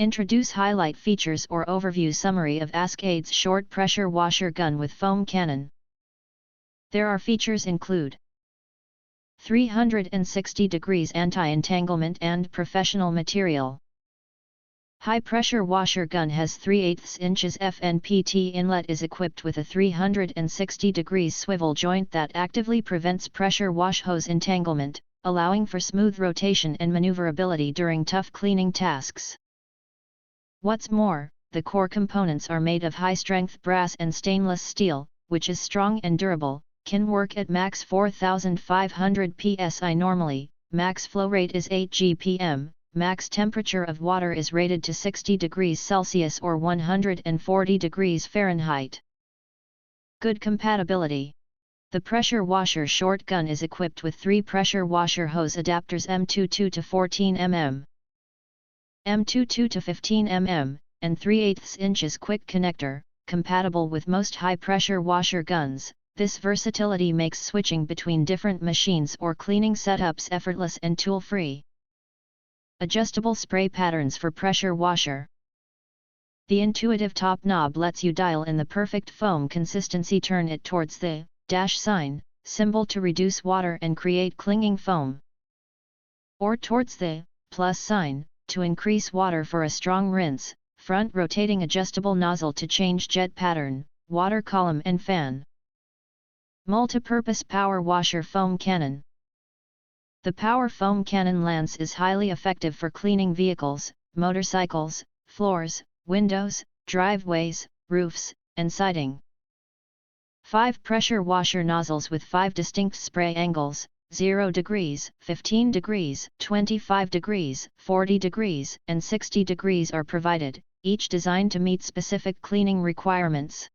Introduce highlight features or overview summary of AskAids short pressure washer gun with foam cannon. There are features include 360 degrees anti-entanglement and professional material. High-pressure washer gun has 3/8 inches FNPT inlet, is equipped with a 360 degrees swivel joint that actively prevents pressure wash hose entanglement, allowing for smooth rotation and maneuverability during tough cleaning tasks. What's more, the core components are made of high-strength brass and stainless steel, which is strong and durable, can work at max 4,500 psi normally, max flow rate is 8 GPM, max temperature of water is rated to 60 degrees Celsius or 140 degrees Fahrenheit. Good compatibility. The pressure washer short gun is equipped with 3 pressure washer hose adapters M22 to 14 mm, M22 to 15 mm, and 3/8 inches quick connector, compatible with most high-pressure washer guns. This versatility makes switching between different machines or cleaning setups effortless and tool-free. Adjustable spray patterns for pressure washer. The intuitive top knob lets you dial in the perfect foam consistency. Turn it towards the $ symbol to reduce water and create clinging foam, or towards the + to increase water for a strong rinse. Front rotating adjustable nozzle to change jet pattern, water column and fan. Multipurpose power washer foam cannon. The power foam cannon lance is highly effective for cleaning vehicles, motorcycles, floors, windows, driveways, roofs, and siding. 5 pressure washer nozzles with 5 distinct spray angles, 0 degrees, 15 degrees, 25 degrees, 40 degrees, and 60 degrees are provided, each designed to meet specific cleaning requirements.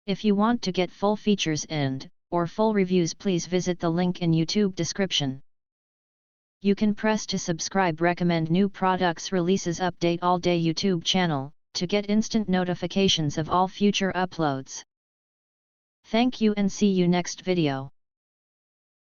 If you want to get full features or full reviews, please visit the link in YouTube description. You can press to subscribe, recommend new products releases, update all day YouTube channel, to get instant notifications of all future uploads. Thank you and see you next video.